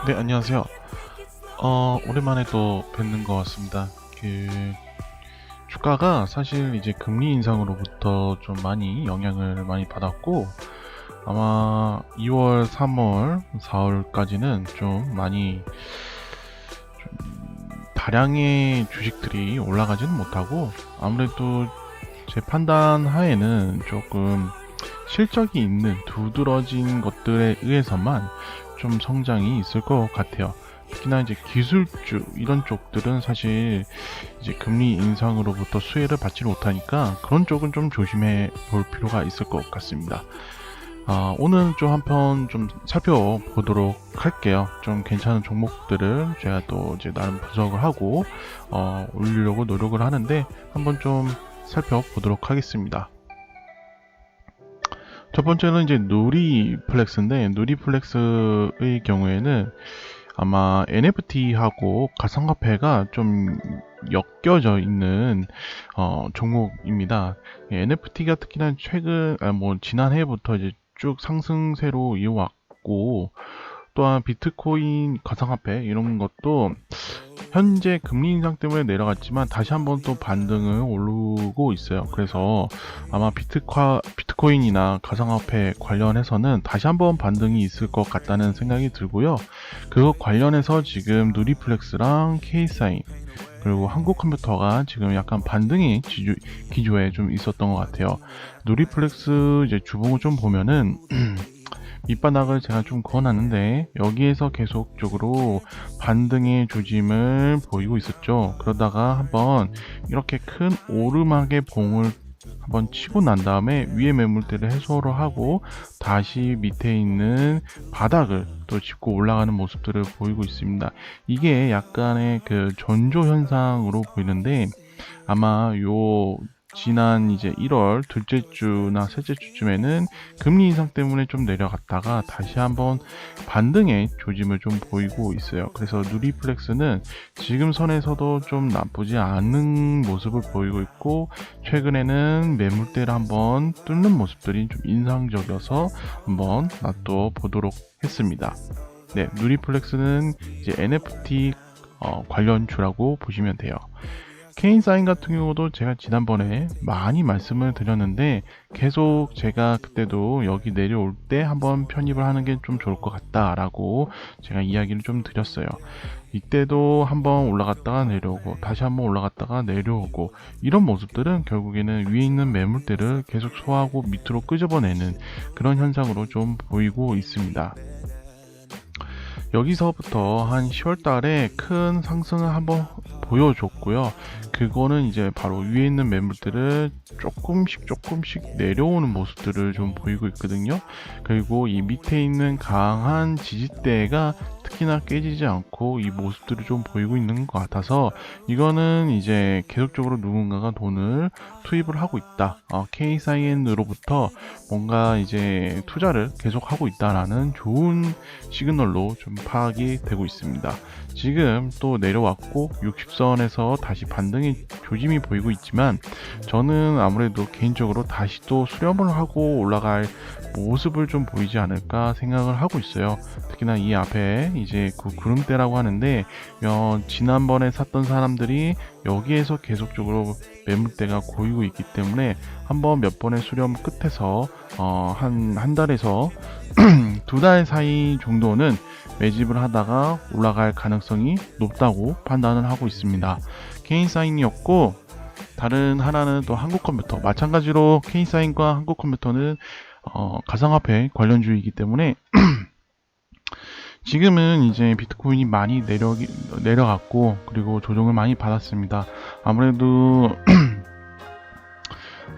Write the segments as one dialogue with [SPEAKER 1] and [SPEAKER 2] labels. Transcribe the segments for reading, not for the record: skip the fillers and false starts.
[SPEAKER 1] 네, 안녕하세요. 오랜만에 또 뵙는 것 같습니다. 그, 주가가 사실 이제 금리 인상으로부터 좀 많이 영향을 많이 받았고, 아마 2월, 3월, 4월까지는 좀 많이 다량의 주식들이 올라가지는 못하고, 아무래도 제 판단 하에는 조금 실적이 있는 두드러진 것들에 의해서만 좀 성장이 있을 것 같아요. 특히나 이제 기술주 이런 쪽들은 사실 이제 금리 인상으로부터 수혜를 받지 못하니까 그런 쪽은 좀 조심해 볼 필요가 있을 것 같습니다. 오늘 좀 한편 좀 살펴보도록 할게요. 좀 괜찮은 종목들을 제가 또 이제 나름 분석을 하고 올리려고 노력을 하는데 한번 좀 살펴보도록 하겠습니다. 첫 번째는 이제 누리플렉스인데, 누리플렉스의 경우에는 아마 NFT하고 가상화폐가 좀 엮여져 있는 종목입니다. NFT가 특히나 지난해부터 이제 쭉 상승세로 이어왔고, 또한 비트코인 가상화폐 이런 것도 현재 금리 인상 때문에 내려갔지만 다시 한번 또 반등을 오르고 있어요. 그래서 아마 비트코인이나 가상화폐 관련해서는 다시 한번 반등이 있을 것 같다는 생각이 들고요. 그거 관련해서 지금 누리플렉스랑 K사인 그리고 한국컴퓨터가 지금 약간 반등의 기조에 좀 있었던 것 같아요. 누리플렉스 이제 주봉을 좀 보면은 밑바닥을 제가 좀 그어놨는데 여기에서 계속적으로 반등의 조짐을 보이고 있었죠. 그러다가 한번 이렇게 큰 오르막의 봉을 한번 치고 난 다음에 위에 매물대를 해소를 하고 다시 밑에 있는 바닥을 또 짚고 올라가는 모습들을 보이고 있습니다. 이게 약간의 그 전조 현상으로 보이는데 아마 요 지난 이제 1월 둘째 주나 셋째 주쯤에는 금리 인상 때문에 좀 내려갔다가 다시 한번 반등의 조짐을 좀 보이고 있어요. 그래서 누리플렉스는 지금 선에서도 좀 나쁘지 않은 모습을 보이고 있고 최근에는 매물대를 한번 뚫는 모습들이 좀 인상적이어서 한번 놔둬 보도록 했습니다. 네, 누리플렉스는 이제 NFT 관련주라고 보시면 돼요. 케인사인 같은 경우도 제가 지난번에 많이 말씀을 드렸는데 계속 제가 그때도 여기 내려올 때 한번 편입을 하는 게 좀 좋을 것 같다라고 제가 이야기를 좀 드렸어요. 이때도 한번 올라갔다가 내려오고 다시 한번 올라갔다가 내려오고 이런 모습들은 결국에는 위에 있는 매물대를 계속 소화하고 밑으로 끄집어내는 그런 현상으로 좀 보이고 있습니다. 여기서부터 한 10월 달에 큰 상승을 한번 보여줬고요. 그거는 이제 바로 위에 있는 매물들을 조금씩 내려오는 모습들을 좀 보이고 있거든요. 그리고 이 밑에 있는 강한 지지대가 특히나 깨지지 않고 이 모습들을 좀 보이고 있는 것 같아서 이거는 이제 계속적으로 누군가가 돈을 투입을 하고 있다. K사인으로부터 뭔가 이제 투자를 계속하고 있다라는 좋은 시그널로 좀 파악이 되고 있습니다. 지금 또 내려왔고 60선에서 다시 반등의 조짐이 보이고 있지만 저는 아무래도 개인적으로 다시 또 수렴을 하고 올라갈 모습을 좀 보이지 않을까 생각을 하고 있어요. 특히나 이 앞에 이제 그 구름대라고 하는데 지난번에 샀던 사람들이 여기에서 계속적으로 매물대가 고이고 있기 때문에 한번 몇 번의 수렴 끝에서 한 달에서 두 달 사이 정도는 매집을 하다가 올라갈 가능성이 높다고 판단을 하고 있습니다. K사인이었고 다른 하나는 또 한국컴퓨터 마찬가지로 K사인과 한국컴퓨터는 가상화폐 관련주이기 때문에 지금은 이제 비트코인이 많이 내려갔고 그리고 조정을 많이 받았습니다. 아무래도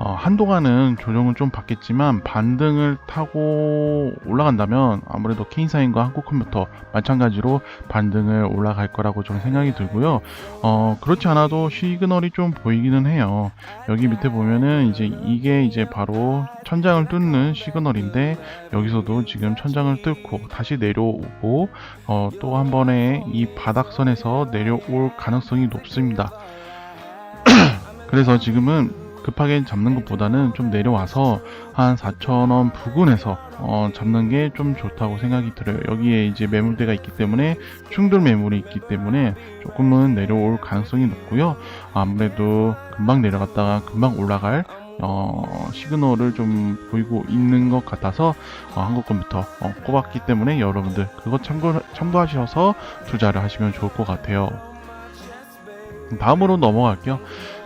[SPEAKER 1] 한동안은 조정을 좀 받겠지만 반등을 타고 올라간다면 아무래도 K사인과 한국컴퓨터 마찬가지로 반등을 올라갈 거라고 좀 생각이 들고요. 그렇지 않아도 시그널이 좀 보이기는 해요. 여기 밑에 보면은 이제 이게 이제 바로 천장을 뚫는 시그널인데 여기서도 지금 천장을 뚫고 다시 내려오고 또 한 번에 이 바닥선에서 내려올 가능성이 높습니다. 그래서 지금은 급하게 잡는 것보다는 좀 내려와서 한 4,000원 부근에서 잡는 게 좀 좋다고 생각이 들어요. 여기에 이제 매물대가 있기 때문에 충돌 매물이 있기 때문에 조금은 내려올 가능성이 높고요. 아무래도 금방 내려갔다가 금방 올라갈 시그널을 좀 보이고 있는 것 같아서 한국권부터 꼽았기 때문에 여러분들 그거 참고하셔서 투자를 하시면 좋을 것 같아요. 다음으로 넘어갈게요.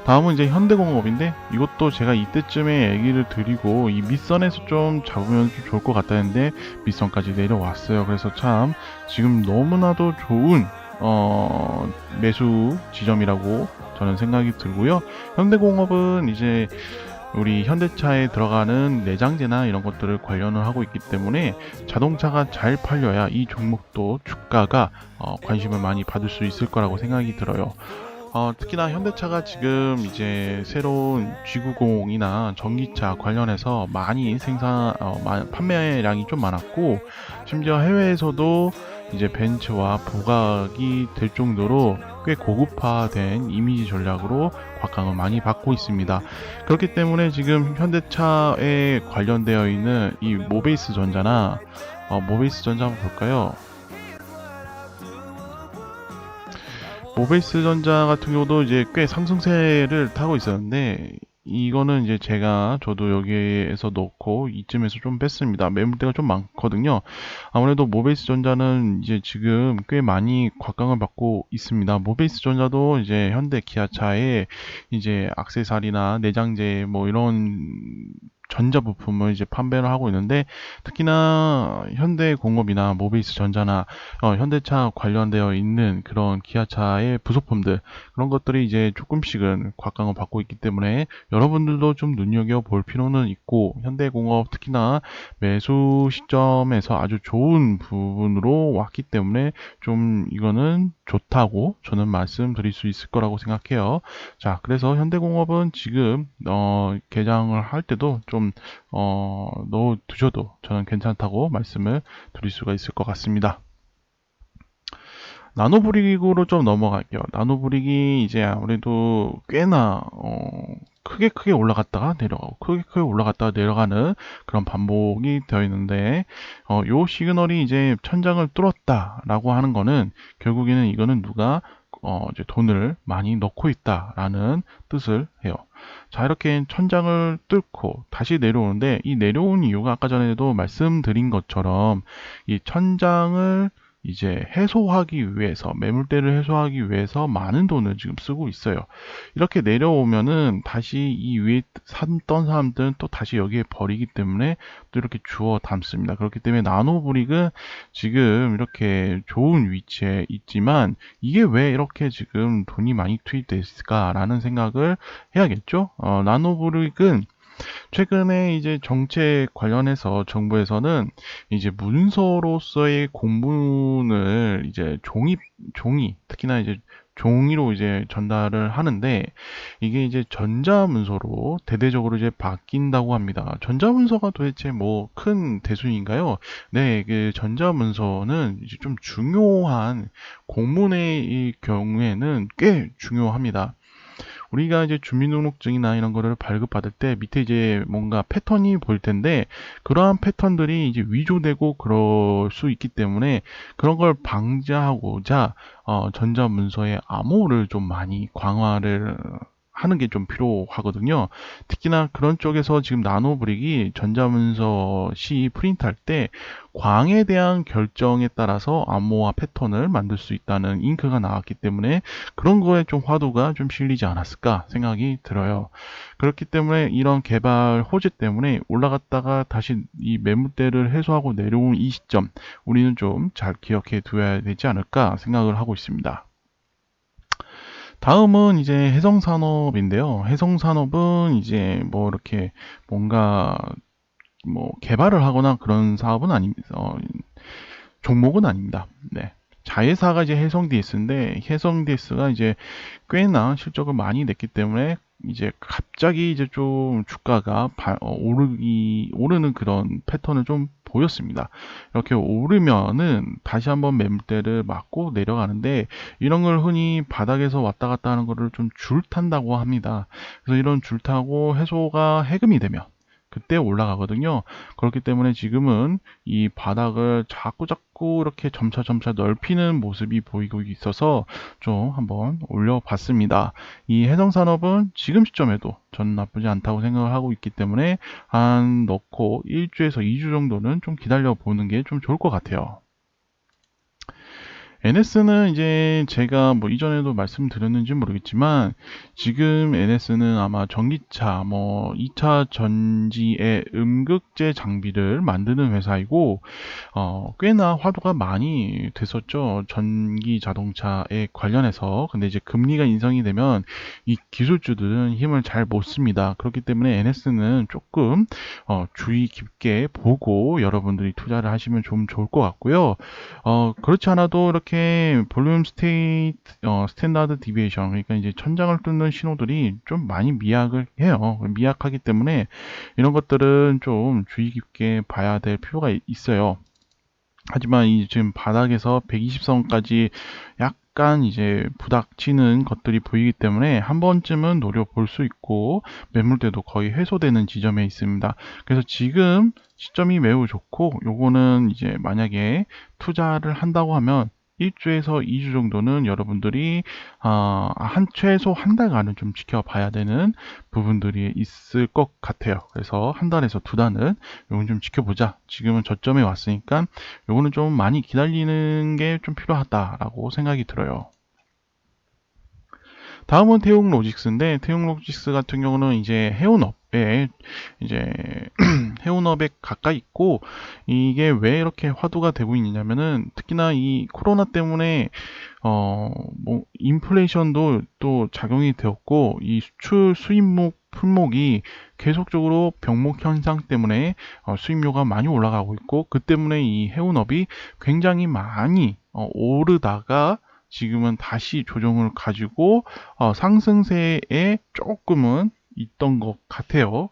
[SPEAKER 1] 다음은 이제 현대공업인데 이것도 제가 이때쯤에 얘기를 드리고 이 밑선에서 좀 잡으면 좀 좋을 것 같다는데 밑선까지 내려왔어요. 그래서 참 지금 너무나도 좋은 매수 지점이라고 저는 생각이 들고요. 현대공업은 이제 우리 현대차에 들어가는 내장재나 이런 것들을 관련을 하고 있기 때문에 자동차가 잘 팔려야 이 종목도 주가가 관심을 많이 받을 수 있을 거라고 생각이 들어요. 특히나 현대차가 지금 이제 새로운 G90이나 전기차 관련해서 많이 판매량이 좀 많았고, 심지어 해외에서도 이제 벤츠와 부각이 될 정도로 꽤 고급화된 이미지 전략으로 곽강을 많이 받고 있습니다. 그렇기 때문에 지금 현대차에 관련되어 있는 이 모베이스 전자나 모베이스 전자 한번 볼까요? 모베이스 전자 같은 경우도 이제 꽤 상승세를 타고 있었는데 이거는 이제 저도 여기에서 넣고 이쯤에서 좀 뺐습니다. 매물대가 좀 많거든요. 아무래도 모베이스 전자는 이제 지금 꽤 많이 곽강을 받고 있습니다. 모베이스 전자도 이제 현대 기아차의 이제 액세서리나 내장재 뭐 이런 전자 부품을 이제 판매를 하고 있는데, 특히나 현대공업이나 모비스 전자나 현대차 관련되어 있는 그런 기아차의 부속품들, 그런 것들이 이제 조금씩은 곽강을 받고 있기 때문에 여러분들도 좀 눈여겨 볼 필요는 있고, 현대공업 특히나 매수 시점에서 아주 좋은 부분으로 왔기 때문에 좀 이거는 좋다고 저는 말씀드릴 수 있을 거라고 생각해요. 자, 그래서 현대공업은 지금 개장을 할 때도 좀 넣어 두셔도 저는 괜찮다고 말씀을 드릴 수가 있을 것 같습니다. 나노브릭으로 좀 넘어갈게요. 나노브릭이 이제 아무래도 꽤나 크게 올라갔다가 내려가고 크게 올라갔다가 내려가는 그런 반복이 되어 있는데, 요 시그널이 이제 천장을 뚫었다라고 하는 거는 결국에는 이거는 누가 이제 돈을 많이 넣고 있다라는 뜻을 해요. 자, 이렇게 천장을 뚫고 다시 내려오는데, 이 내려온 이유가 아까 전에도 말씀드린 것처럼 이 천장을 이제 해소하기 위해서, 매물대를 해소하기 위해서 많은 돈을 지금 쓰고 있어요. 이렇게 내려오면은 다시 이 위에 샀던 사람들은 또 다시 여기에 버리기 때문에 또 이렇게 주워 담습니다. 그렇기 때문에 나노브릭은 지금 이렇게 좋은 위치에 있지만 이게 왜 이렇게 지금 돈이 많이 투입됐을까라는 생각을 해야겠죠. 나노브릭은 최근에 이제 정책 관련해서 정부에서는 이제 문서로서의 공문을 이제 종이, 특히나 이제 종이로 이제 전달을 하는데, 이게 이제 전자문서로 대대적으로 이제 바뀐다고 합니다. 전자문서가 도대체 뭐 큰 대수인가요? 네, 그 전자문서는 이제 좀 중요한 공문의 이 경우에는 꽤 중요합니다. 우리가 이제 주민등록증이나 이런 거를 발급받을 때 밑에 이제 뭔가 패턴이 보일 텐데, 그러한 패턴들이 이제 위조되고 그럴 수 있기 때문에 그런 걸 방지하고자 전자문서의 암호를 좀 많이 강화를 하는 게 좀 필요하거든요. 특히나 그런 쪽에서 지금 나노브릭이 전자문서 시 프린트할 때 광에 대한 결정에 따라서 암호화 패턴을 만들 수 있다는 잉크가 나왔기 때문에 그런 거에 좀 화두가 좀 실리지 않았을까 생각이 들어요. 그렇기 때문에 이런 개발 호재 때문에 올라갔다가 다시 이 매물대를 해소하고 내려온 이 시점, 우리는 좀 잘 기억해 두어야 되지 않을까 생각을 하고 있습니다. 다음은 이제 해성산업인데요. 해성산업은 이제 뭐 이렇게 뭔가 뭐 개발을 하거나 그런 사업은 아닙니다. 종목은 아닙니다. 네. 자회사가 이제 해성 DS인데, 해성 DS가 이제 꽤나 실적을 많이 냈기 때문에 이제 갑자기 이제 좀 주가가 오르는 그런 패턴을 좀 보였습니다. 이렇게 오르면은 다시 한번 매물대를 맞고 내려가는데, 이런 걸 흔히 바닥에서 왔다 갔다 하는 거를 좀 줄탄다고 합니다. 그래서 이런 줄타고 해소가 해금이 되면 그때 올라가거든요. 그렇기 때문에 지금은 이 바닥을 자꾸 이렇게 점차 넓히는 모습이 보이고 있어서 좀 한번 올려봤습니다. 이 해성산업은 지금 시점에도 저는 나쁘지 않다고 생각을 하고 있기 때문에 한 넣고 1주에서 2주 정도는 좀 기다려 보는 게 좀 좋을 것 같아요. NS는 이제 제가 뭐 이전에도 말씀드렸는지 모르겠지만, 지금 NS는 아마 전기차, 뭐 2차 전지의 음극재 장비를 만드는 회사이고, 꽤나 화두가 많이 됐었죠. 전기 자동차에 관련해서. 근데 이제 금리가 인상이 되면 이 기술주들은 힘을 잘 못 씁니다. 그렇기 때문에 NS는 조금 주의 깊게 보고 여러분들이 투자를 하시면 좀 좋을 것 같고요. 그렇지 않아도 이렇게 볼륨 스탠다드 디비에이션, 그러니까 이제 천장을 뚫는 신호들이 좀 많이 미약을 해요. 미약하기 때문에 이런 것들은 좀 주의 깊게 봐야 될 필요가 있어요. 하지만 이 지금 바닥에서 120선까지 약간 이제 부닥치는 것들이 보이기 때문에 한 번쯤은 노려볼 수 있고, 매물대도 거의 해소되는 지점에 있습니다. 그래서 지금 시점이 매우 좋고, 요거는 이제 만약에 투자를 한다고 하면 1주에서 2주 정도는 여러분들이 한 최소 한 달간은 좀 지켜봐야 되는 부분들이 있을 것 같아요. 그래서 한 달에서 두 달은 요건 좀 지켜보자. 지금은 저점에 왔으니까 요거는 좀 많이 기다리는 게 좀 필요하다라고 생각이 들어요. 다음은 태용로직스인데, 태용로직스 같은 경우는 이제 해운업에 이제 해운업에 가까이 있고, 이게 왜 이렇게 화두가 되고 있냐면은 특히나 이 코로나 때문에 뭐 인플레이션도 또 작용이 되었고, 이 수출 수입목 품목이 계속적으로 병목 현상 때문에 수입료가 많이 올라가고 있고, 그 때문에 이 해운업이 굉장히 많이 오르다가 지금은 다시 조정을 가지고 상승세에 조금은 있던 것 같아요.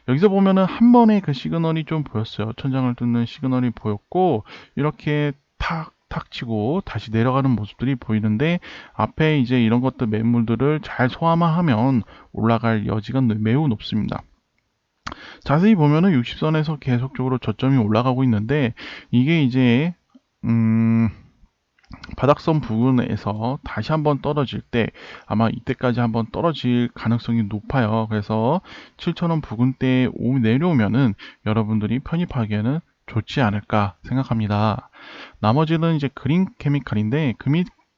[SPEAKER 1] 여기서 보면은 한 번에 그 시그널이 좀 보였어요. 천장을 뚫는 시그널이 보였고, 이렇게 탁 치고 다시 내려가는 모습들이 보이는데, 앞에 이제 이런 것들 매물들을 잘 소화하면 올라갈 여지가 매우 높습니다. 자세히 보면은 60선에서 계속적으로 저점이 올라가고 있는데, 이게 이제 바닥선 부분에서 다시 한번 떨어질 때 아마 이때까지 한번 떨어질 가능성이 높아요. 그래서 7,000원 부근대에 내려오면은 여러분들이 편입하기에는 좋지 않을까 생각합니다. 나머지는 이제 그린 케미칼인데,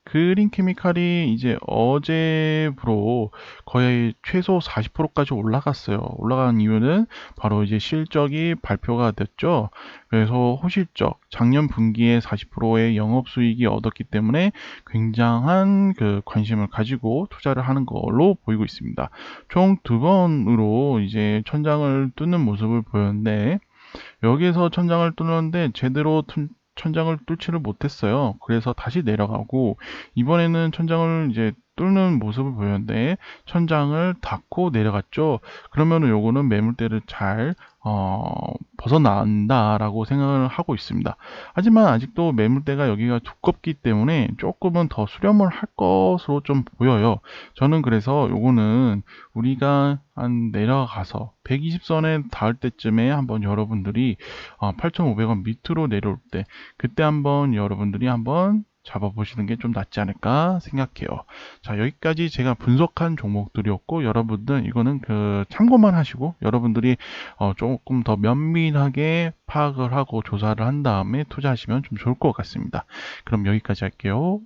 [SPEAKER 1] 그린 케미칼이 이제 어제부로 거의 최소 40%까지 올라갔어요. 올라간 이유는 바로 이제 실적이 발표가 됐죠. 그래서 호실적, 작년 분기에 40%의 영업수익이 얻었기 때문에 굉장한 그 관심을 가지고 투자를 하는 걸로 보이고 있습니다. 총 두 번으로 이제 천장을 뚫는 모습을 보였는데, 여기에서 천장을 뚫는데 제대로 천장을 뚫지를 못했어요. 그래서 다시 내려가고, 이번에는 천장을 이제 뚫는 모습을 보였는데 천장을 닫고 내려갔죠. 그러면은 요거는 매물대를 잘 벗어난다라고 생각을 하고 있습니다. 하지만 아직도 매물대가 여기가 두껍기 때문에 조금은 더 수렴을 할 것으로 좀 보여요. 저는 그래서 요거는 우리가 한 내려가서 120선에 닿을 때쯤에 한번 여러분들이 8,500원 밑으로 내려올 때, 그때 한번 여러분들이 한번 잡아보시는 게 좀 낫지 않을까 생각해요. 자, 여기까지 제가 분석한 종목들이었고, 여러분들 이거는 그 참고만 하시고 여러분들이 조금 더 면밀하게 파악을 하고 조사를 한 다음에 투자하시면 좀 좋을 것 같습니다. 그럼 여기까지 할게요.